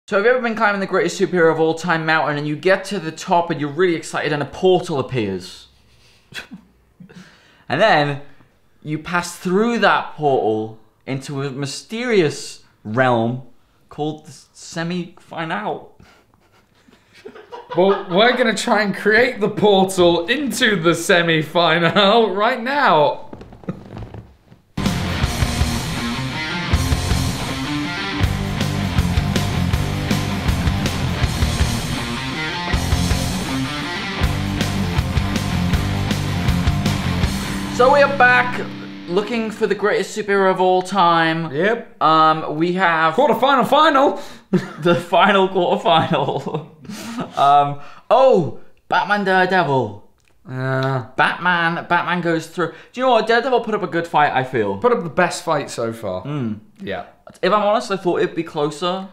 So have you ever been climbing the greatest superhero of all time mountain and you get to the top and you're really excited and a portal appears? And then you pass through that portal into a mysterious realm called the semi-final. Well, we're going to try and create the portal into the semi-final right now. So we are back looking for the greatest superhero of all time. Yep. We have Quarterfinal final. the final quarterfinal. Oh, Batman Daredevil. Batman goes through. Do you know what? Daredevil put up a good fight, I feel. Put up the best fight so far. Yeah. If I'm honest, I thought it'd be closer.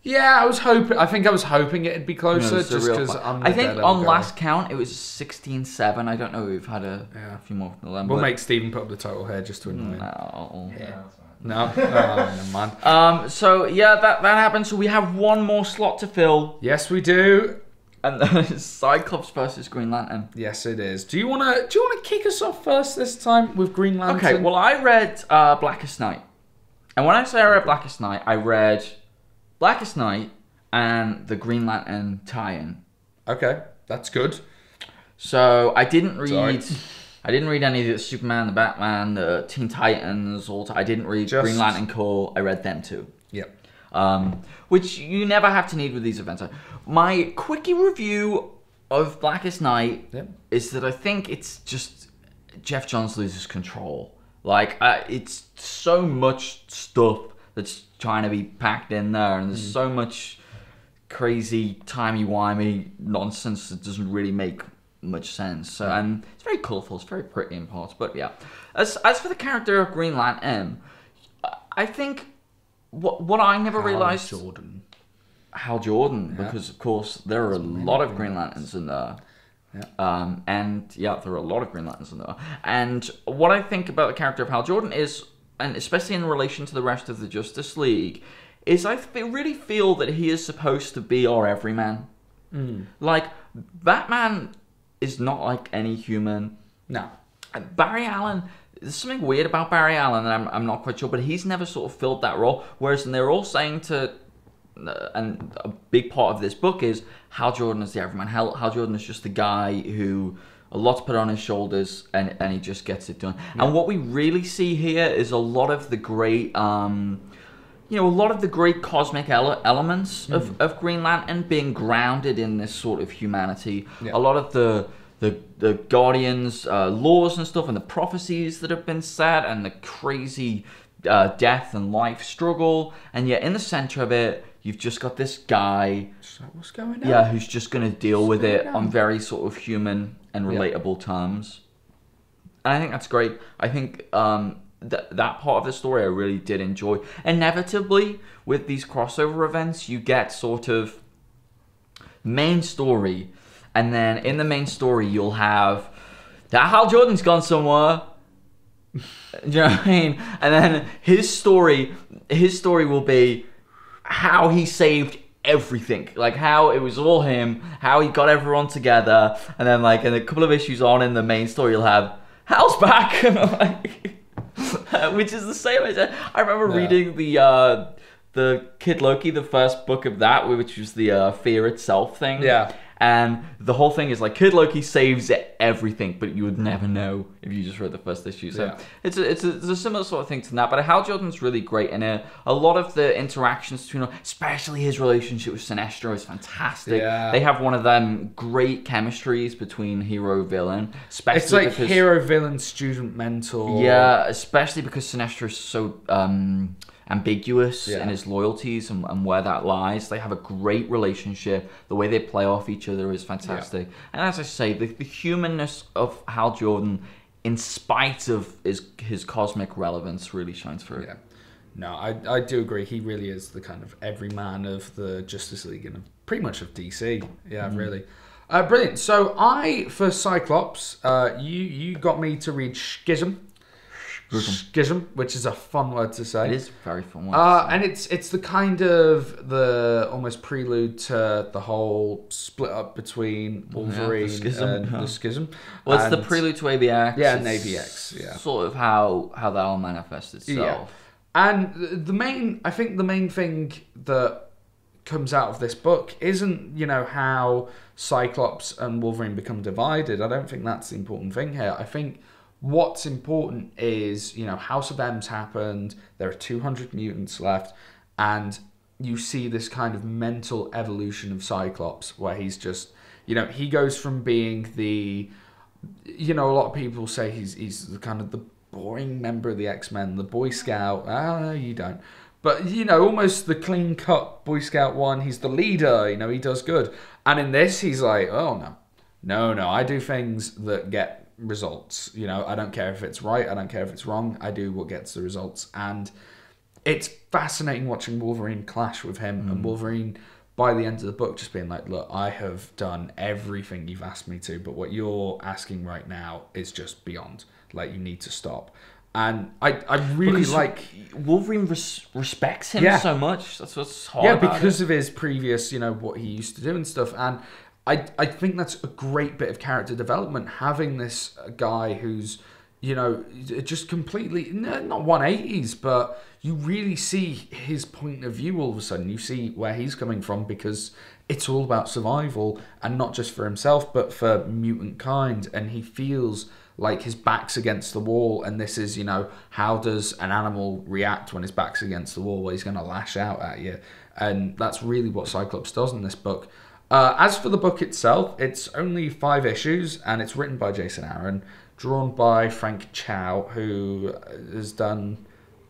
Yeah, I was hoping it'd be closer, It's a just real because fight. I'm. I think on last count it was 16-7. I don't know if we've had a few more from the lamb. We'll make Stephen put up the total here just to annoy him. No. Yeah. No, never mind. So yeah, that happened. So we have one more slot to fill, Yes, we do. and then it's Cyclops versus Green Lantern. Yes, it is. Do you wanna kick us off first this time with Green Lantern? Okay. Well, I read Blackest Night, and when I say I read Blackest Night, I read Blackest Night and the Green Lantern tie-in. Okay, that's good. So I didn't read. Sorry. I didn't read any of the Superman, the Batman, the Teen Titans. I didn't read Green Lantern Corps. I read them too. Yep. Which you never have to need with these events. My quickie review of Blackest Night is that I think it's just Jeff Johns loses control. Like it's so much stuff that's trying to be packed in there, and there's so much crazy timey-wimey nonsense that doesn't really make much sense. So, and it's very colourful, it's very pretty in parts, but yeah. As for the character of Green Lantern, I think what I never realised... Hal Jordan, because of course there are a lot of Green Lanterns in there. Yeah. There are a lot of Green Lanterns in there. And what I think about the character of Hal Jordan is, and especially in relation to the rest of the Justice League, is I really feel that he is supposed to be our everyman. Like, Batman is not like any human. No. Barry Allen, there's something weird about Barry Allen, and I'm not quite sure, but he's never sort of filled that role. Whereas they're all saying to, and a big part of this book is Hal Jordan is the everyman. Hal Jordan is just the guy who a lot's put on his shoulders, and he just gets it done. Yeah. And what we really see here is a lot of the great, cosmic elements of Green Lantern being grounded in this sort of humanity. Yeah. A lot of the Guardians' laws and stuff, and the prophecies that have been set, and the crazy death and life struggle, and yet in the center of it, you've just got this guy. So what's going on? Yeah, who's just going to deal with it on very sort of human and relatable terms. And I think that's great. I think that part of the story I really did enjoy. Inevitably, with these crossover events, you get sort of main story, and then in the main story, you'll have that Hal Jordan's gone somewhere. Do you know what I mean? And then his story will be how he saved everything, like how it was all him, how he got everyone together, and then like in a couple of issues on in the main story, you'll have Hal's back, which is the same. I remember reading the Kid Loki, the first book of that, which was the Fear Itself thing. Yeah. And the whole thing is like Kid Loki saves everything, but you would never know if you just read the first issue. So it's a similar sort of thing to that. But Hal Jordan's really great in it. A lot of the interactions between, especially his relationship with Sinestro, is fantastic. Yeah. They have one of them great chemistries between hero villain. It's like hero villain, student mentor. Yeah, especially because Sinestro is so ambiguous in his loyalties and where that lies. They have a great relationship. The way they play off each other is fantastic. Yeah. And as I say, the humanness of Hal Jordan, in spite of his cosmic relevance, really shines through. Yeah. No, I do agree. He really is the kind of everyman of the Justice League and pretty much of DC. Yeah, really. Brilliant. So for Cyclops, you got me to read Schism. Schism, which is a fun word to say. It is a very fun word. And it's the kind of the almost prelude to the whole split up between Wolverine and the Schism. Well, it's the prelude to AVX. Yeah, and AVX. Yeah, sort of how that all manifests itself. Yeah. And I think the main thing that comes out of this book isn't, how Cyclops and Wolverine become divided. I don't think that's the important thing here. I think what's important is, House of M's happened, there are 200 mutants left, and you see this kind of mental evolution of Cyclops, where he's just, he goes from being the, a lot of people say he's the kind of the boring member of the X-Men, the Boy Scout. No, you don't. But, almost the clean-cut Boy Scout one. He's the leader, he does good. And in this, he's like, oh, no, I do things that get results. I don't care if it's right, I don't care if it's wrong. I do what gets the results. And it's fascinating watching Wolverine clash with him. And Wolverine, by the end of the book, just being like, look, I have done everything you've asked me to, but what you're asking right now is just beyond. Like, you need to stop. And I really like... Wolverine respects him so much. That's what's hard about because of his previous, what he used to do and stuff. And I think that's a great bit of character development, having this guy who's, just completely... Not 180s, but you really see his point of view all of a sudden. You see where he's coming from, because it's all about survival, and not just for himself, but for mutant kind. And he feels like his back's against the wall, and this is, how does an animal react when his back's against the wall? Well, he's going to lash out at you. And that's really what Cyclops does in this book. As for the book itself, it's only 5 issues, and it's written by Jason Aaron, drawn by Frank Chow, who has done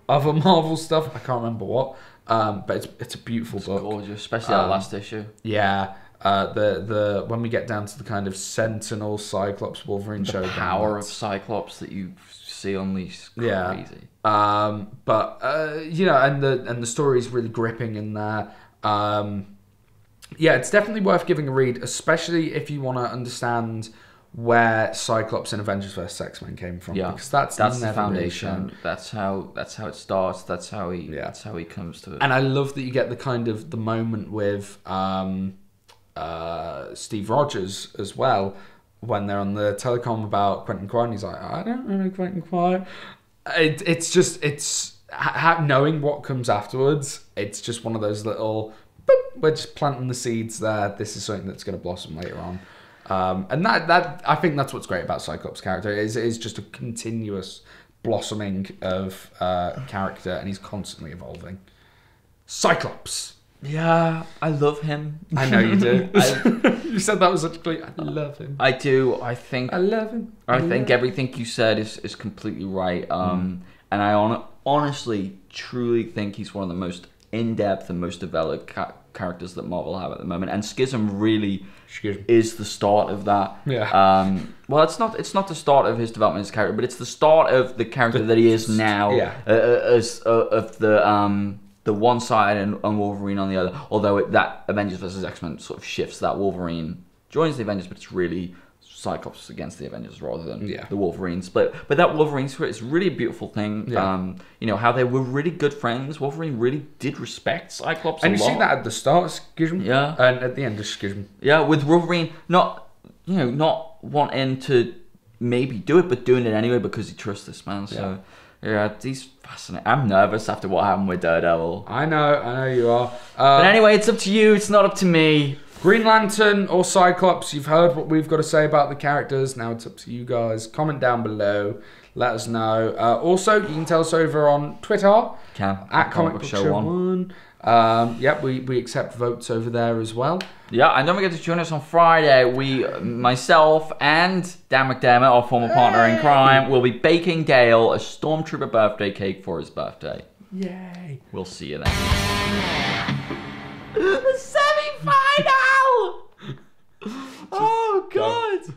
other Marvel stuff. I can't remember what, but it's a beautiful book. Gorgeous, especially that last issue. Yeah. The when we get down to the kind of Sentinel Cyclops Wolverine show, the power of Cyclops that you see unleashed, crazy. Yeah. But and the story is really gripping in there. It's definitely worth giving a read, especially if you want to understand where Cyclops and Avengers vs X-Men came from. Yeah, because that's the foundation. Really, that's how it starts. That's how he comes to it. And I love that you get the kind of the moment with Steve Rogers as well, when they're on the telecom about Quentin Quire. He's like, I don't know Quentin Quire. It's knowing what comes afterwards. It's just one of those little, boop, we're just planting the seeds there. This is something that's going to blossom later on. And that I think that's what's great about Cyclops' character. It is just a continuous blossoming of character, and he's constantly evolving. Cyclops. Yeah, I love him. I know you do. You said that was such a great... I love him. I do. I think... I love him. I think everything you said is completely right. And I honestly, truly think he's one of the most in-depth and most developed characters that Marvel have at the moment. And Schism really is the start of that. Yeah. Well, it's not the start of his development as a character, but it's the start of the character that he is now. Yeah. Of the one side and Wolverine on the other. Although that Avengers vs X-Men sort of shifts that Wolverine joins the Avengers, but it's really Cyclops against the Avengers rather than the Wolverine split. But that Wolverine split is really a beautiful thing. Yeah. How they were really good friends. Wolverine really did respect Cyclops and a lot. And you see that at the start of Schism, and at the end of Schism. Yeah, with Wolverine not wanting to maybe do it, but doing it anyway because he trusts this man. So yeah, he's fascinating. I'm nervous after what happened with Daredevil. I know you are. But anyway, it's up to you. It's not up to me. Green Lantern or Cyclops, you've heard what we've got to say about the characters. Now it's up to you guys. Comment down below. Let us know. Also, you can tell us over on Twitter. At Comic Book Show 1. We accept votes over there as well. Yeah, and don't forget to join us on Friday. Myself and Dan McDermott, our former partner in crime, will be baking Dale a Stormtrooper birthday cake for his birthday. Yay. We'll see you then. The semi-final! Oh, God.